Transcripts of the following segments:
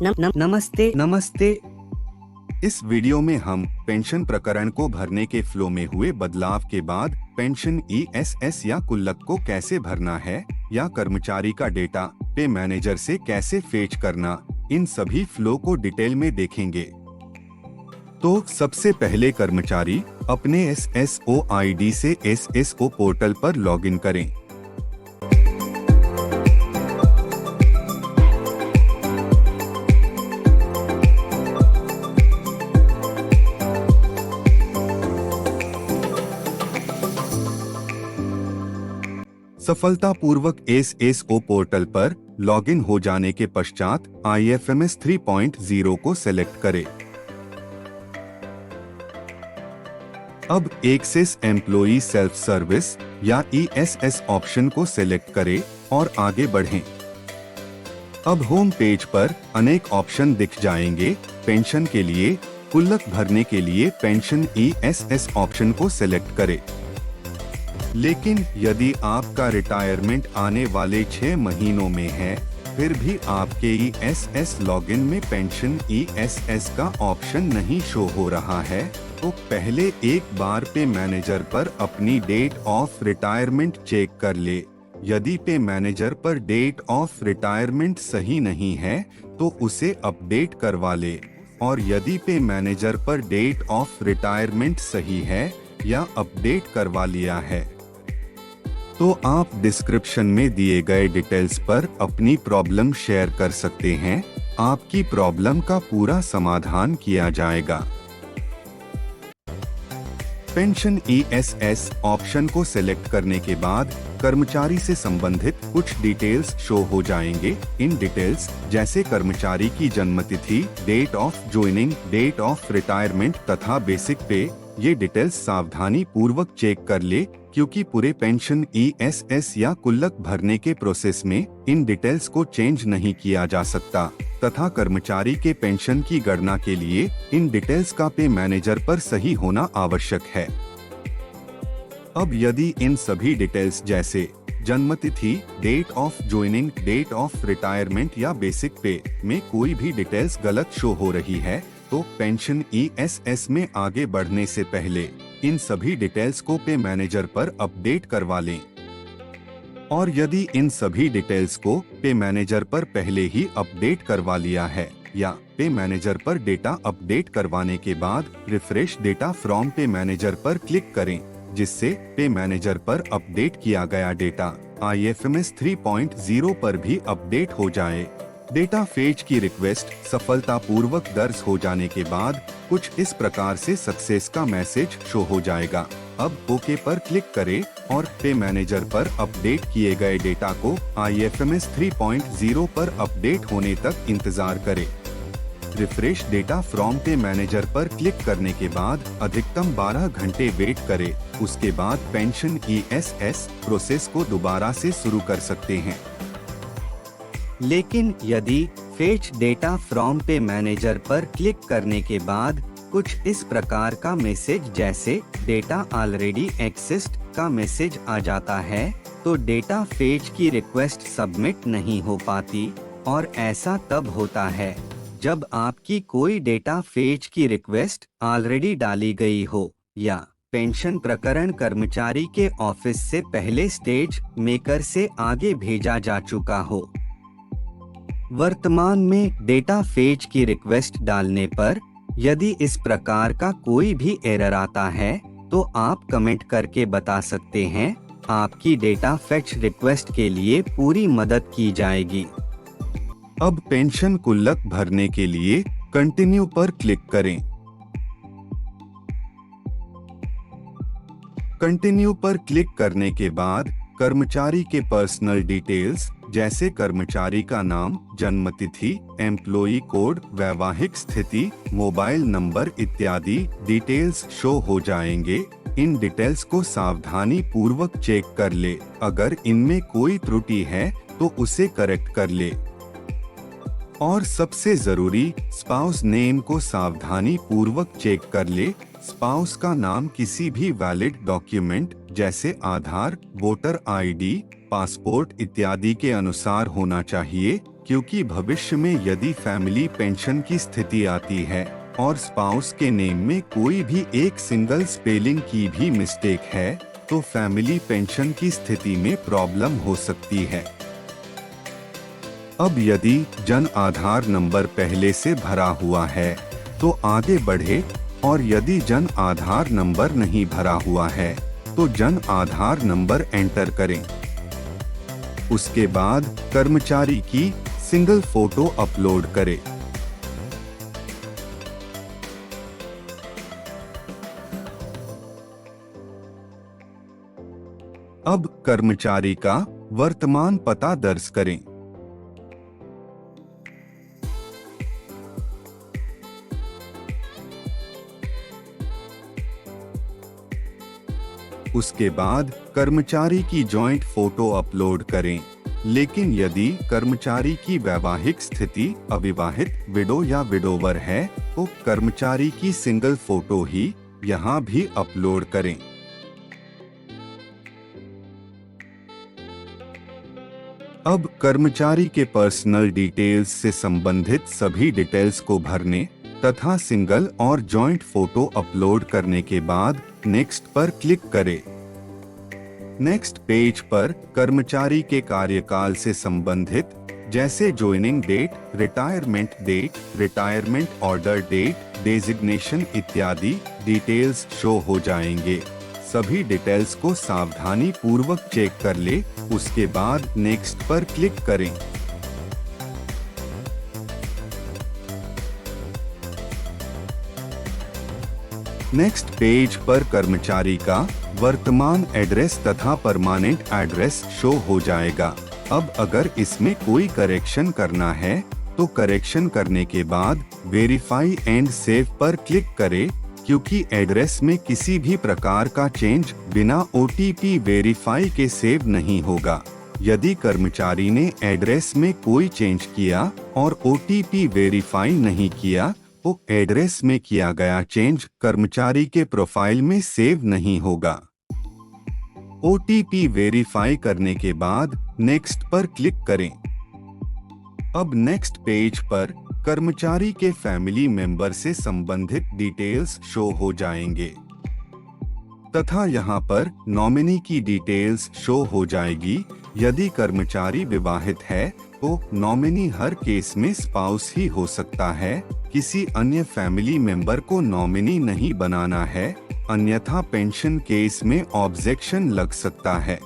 नमस्ते नमस्ते। इस वीडियो में हम पेंशन प्रकरण को भरने के फ्लो में हुए बदलाव के बाद पेंशन ईएसएस या गुल्लक को कैसे भरना है या कर्मचारी का डेटा पे मैनेजर से कैसे फेच करना, इन सभी फ्लो को डिटेल में देखेंगे। तो सबसे पहले कर्मचारी अपने SSO आईडी से SSO पोर्टल पर लॉगिन करें। सफलतापूर्वक SSO पोर्टल पर लॉगिन हो जाने के पश्चात IFMS 3.0 को सेलेक्ट करें। अब एक्सेस एम्प्लॉई सेल्फ सर्विस या ESS ऑप्शन को सेलेक्ट करें और आगे बढ़ें। अब होम पेज पर अनेक ऑप्शन दिख जाएंगे। पेंशन के लिए गुल्लक भरने के लिए पेंशन ESS ऑप्शन को सेलेक्ट करें। लेकिन यदि आपका रिटायरमेंट आने वाले 6 महीनों में है, फिर भी आपके ESS लॉगिन में पेंशन ESS का ऑप्शन नहीं शो हो रहा है, तो पहले एक बार पे मैनेजर पर अपनी डेट ऑफ रिटायरमेंट चेक कर ले। यदि पे मैनेजर पर डेट ऑफ रिटायरमेंट सही नहीं है तो उसे अपडेट करवा ले, और यदि पे मैनेजर पर डेट ऑफ रिटायरमेंट सही है या अपडेट करवा लिया है तो आप डिस्क्रिप्शन में दिए गए डिटेल्स पर अपनी प्रॉब्लम शेयर कर सकते हैं। आपकी प्रॉब्लम का पूरा समाधान किया जाएगा। पेंशन ESS ऑप्शन को सेलेक्ट करने के बाद कर्मचारी से संबंधित कुछ डिटेल्स शो हो जाएंगे। इन डिटेल्स जैसे कर्मचारी की जन्मतिथि, date of joining, date of retirement तथा बेसिक पे, ये डिटेल्स सावधानी पूर्वक चेक कर ले, क्योंकि पूरे पेंशन ESS या गुल्लक भरने के प्रोसेस में इन डिटेल्स को चेंज नहीं किया जा सकता तथा कर्मचारी के पेंशन की गणना के लिए इन डिटेल्स का पे मैनेजर पर सही होना आवश्यक है। अब यदि इन सभी डिटेल्स जैसे जन्मतिथि, date of joining, date of retirement या बेसिक पे में कोई भी डिटेल्स गलत शो हो रही है, तो पेंशन ESS में आगे बढ़ने से पहले इन सभी डिटेल्स को पे मैनेजर पर अपडेट करवा लें। और यदि इन सभी डिटेल्स को पे मैनेजर पर पहले ही अपडेट करवा लिया है या पे मैनेजर पर डेटा अपडेट करवाने के बाद रिफ्रेश डेटा फ्रॉम पे मैनेजर पर क्लिक करें, जिससे पे मैनेजर पर अपडेट किया गया डेटा IFMS 3.0 पर भी अपडेट हो जाए। डेटा फेच की रिक्वेस्ट सफलतापूर्वक दर्ज हो जाने के बाद कुछ इस प्रकार से सक्सेस का मैसेज शो हो जाएगा। अब ओके पर क्लिक करें और पे मैनेजर पर अपडेट किए गए डेटा को IFMS 3.0 पर अपडेट होने तक इंतजार करें। रिफ्रेश डेटा फ्रॉम पे मैनेजर पर क्लिक करने के बाद अधिकतम 12 घंटे वेट करें। उसके बाद पेंशन ESS प्रोसेस को दोबारा से शुरू कर सकते हैं। लेकिन यदि फेच डेटा फ्रॉम पे मैनेजर पर क्लिक करने के बाद कुछ इस प्रकार का मैसेज जैसे डेटा ऑलरेडी एक्सिस्ट का मैसेज आ जाता है, तो डेटा फेच की रिक्वेस्ट सबमिट नहीं हो पाती। और ऐसा तब होता है जब आपकी कोई डेटा फेच की रिक्वेस्ट ऑलरेडी डाली गई हो या पेंशन प्रकरण कर्मचारी के ऑफिस से पहले स्टेज मेकर से आगे भेजा जा चुका हो। वर्तमान में डेटा फेच की रिक्वेस्ट डालने पर यदि इस प्रकार का कोई भी एरर आता है तो आप कमेंट करके बता सकते हैं। आपकी डेटा फेच रिक्वेस्ट के लिए पूरी मदद की जाएगी। अब पेंशन गुल्लक भरने के लिए कंटिन्यू पर क्लिक करें। कंटिन्यू पर क्लिक करने के बाद कर्मचारी के पर्सनल डिटेल्स जैसे कर्मचारी का नाम, जन्मतिथि, एम्प्लॉई कोड, वैवाहिक स्थिति, मोबाइल नंबर इत्यादि डिटेल्स शो हो जाएंगे। इन डिटेल्स को सावधानी पूर्वक चेक कर ले। अगर इनमें कोई त्रुटि है तो उसे करेक्ट कर ले। और सबसे जरूरी, स्पाउस नेम को सावधानी पूर्वक चेक कर ले। स्पाउस का नाम किसी भी वैलिड डॉक्यूमेंट जैसे आधार, वोटर ID, पासपोर्ट इत्यादि के अनुसार होना चाहिए। क्योंकि भविष्य में यदि फैमिली पेंशन की स्थिति आती है और स्पाउस के नेम में कोई भी एक सिंगल स्पेलिंग की भी मिस्टेक है, तो फैमिली पेंशन की स्थिति में प्रॉब्लम हो सकती है। अब यदि जन आधार नंबर पहले से भरा हुआ है तो आगे बढ़े, और यदि जन आधार नंबर नहीं भरा हुआ है तो जन आधार नंबर एंटर करें। उसके बाद कर्मचारी की सिंगल फोटो अपलोड करें। अब कर्मचारी का वर्तमान पता दर्ज करें। उसके बाद कर्मचारी की जॉइंट फोटो अपलोड करें। लेकिन यदि कर्मचारी की वैवाहिक स्थिति अविवाहित, विडो या विडोवर है तो कर्मचारी की सिंगल फोटो ही यहाँ भी अपलोड करें। अब कर्मचारी के पर्सनल डिटेल्स से संबंधित सभी डिटेल्स को भरने तथा सिंगल और जॉइंट फोटो अपलोड करने के बाद नेक्स्ट पर क्लिक करें। नेक्स्ट पेज पर कर्मचारी के कार्यकाल से संबंधित जैसे joining date, retirement date, retirement order date, designation इत्यादि डिटेल्स शो हो जाएंगे। सभी डिटेल्स को सावधानी पूर्वक चेक कर ले। उसके बाद नेक्स्ट पर क्लिक करें। नेक्स्ट पेज पर कर्मचारी का वर्तमान एड्रेस तथा परमानेंट एड्रेस शो हो जाएगा। अब अगर इसमें कोई करेक्शन करना है तो करेक्शन करने के बाद वेरीफाई एंड सेव पर क्लिक करें, क्योंकि एड्रेस में किसी भी प्रकार का चेंज बिना OTP वेरीफाई के सेव नहीं होगा। यदि कर्मचारी ने एड्रेस में कोई चेंज किया और OTP वेरीफाई नहीं किया तो एड्रेस में किया गया चेंज कर्मचारी के प्रोफाइल में सेव नहीं होगा। OTP वेरीफाई करने के बाद नेक्स्ट पर क्लिक करें। अब नेक्स्ट पेज पर कर्मचारी के फैमिली मेंबर से संबंधित डिटेल्स शो हो जाएंगे तथा यहाँ पर नॉमिनी की डिटेल्स शो हो जाएगी। यदि कर्मचारी विवाहित है तो नॉमिनी हर केस में स्पाउस ही हो सकता है, किसी अन्य फैमिली मेंबर को नॉमिनी नहीं बनाना है, अन्यथा पेंशन केस में ऑब्जेक्शन लग सकता है।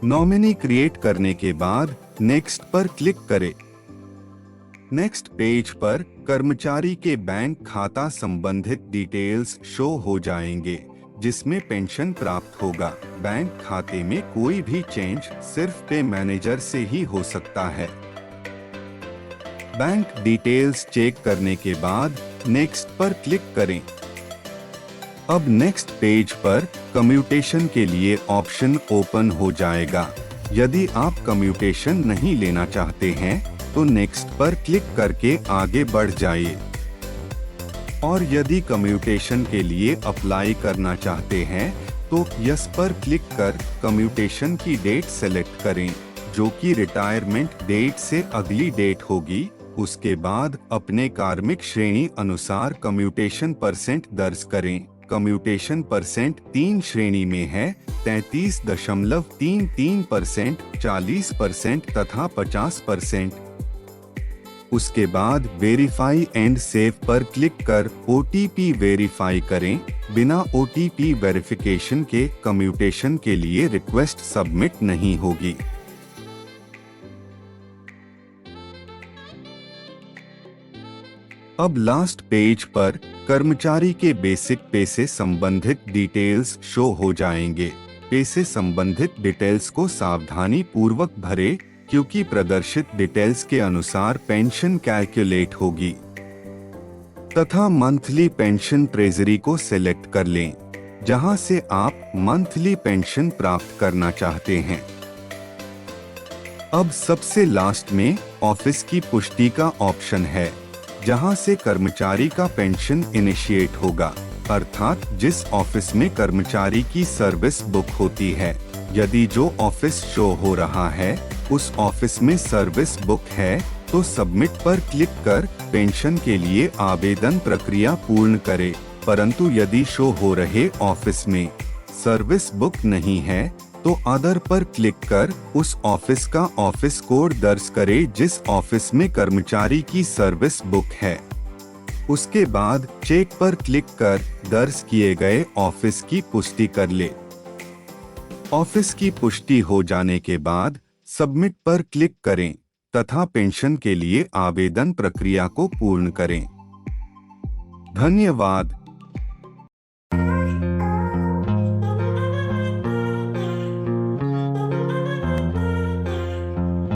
नॉमिनी क्रिएट करने के बाद नेक्स्ट पर क्लिक करें। नेक्स्ट पेज पर कर्मचारी के बैंक खाता संबंधित डिटेल्स शो हो जाएंगे, जिसमें पेंशन प्राप्त होगा। बैंक खाते में कोई भी चेंज सिर्फ पे मैनेजर से ही हो सकता है। बैंक डिटेल्स चेक करने के बाद नेक्स्ट पर क्लिक करें। अब नेक्स्ट पेज पर कम्यूटेशन के लिए ऑप्शन ओपन हो जाएगा। यदि आप कम्यूटेशन नहीं लेना चाहते हैं तो नेक्स्ट पर क्लिक करके आगे बढ़ जाइए, और यदि कम्यूटेशन के लिए अप्लाई करना चाहते हैं तो यस पर क्लिक कर कम्यूटेशन की डेट सेलेक्ट करें, जो कि रिटायरमेंट डेट से अगली डेट होगी। उसके बाद अपने कार्मिक श्रेणी अनुसार कम्यूटेशन परसेंट दर्ज करें। कम्यूटेशन परसेंट 3 श्रेणी में है, 33.33%, 40% तथा 50%। उसके बाद वेरीफाई एंड सेव पर क्लिक कर OTP वेरीफाई करें। बिना OTP वेरिफिकेशन के कम्यूटेशन के लिए रिक्वेस्ट सबमिट नहीं होगी। अब लास्ट पेज पर कर्मचारी के बेसिक पे से संबंधित डिटेल्स शो हो जाएंगे। पे से संबंधित डिटेल्स को सावधानी पूर्वक भरें, क्योंकि प्रदर्शित डिटेल्स के अनुसार पेंशन कैलकुलेट होगी। तथा मंथली पेंशन ट्रेजरी को सिलेक्ट कर लें, जहां से आप मंथली पेंशन प्राप्त करना चाहते हैं। अब सबसे लास्ट में ऑफिस की पुष्टि का ऑप्शन है, जहां से कर्मचारी का पेंशन इनिशिएट होगा, अर्थात जिस ऑफिस में कर्मचारी की सर्विस बुक होती है। यदि जो ऑफिस शो हो रहा है उस ऑफिस में सर्विस बुक है तो सबमिट पर क्लिक कर पेंशन के लिए आवेदन प्रक्रिया पूर्ण करें। परंतु यदि शो हो रहे ऑफिस में सर्विस बुक नहीं है तो अदर पर क्लिक कर उस ऑफिस का ऑफिस कोड दर्ज करे जिस ऑफिस में कर्मचारी की सर्विस बुक है। उसके बाद चेक पर क्लिक कर दर्ज किए गए ऑफिस की पुष्टि कर ले। ऑफिस की पुष्टि हो जाने के बाद सबमिट पर क्लिक करें तथा पेंशन के लिए आवेदन प्रक्रिया को पूर्ण करें। धन्यवाद।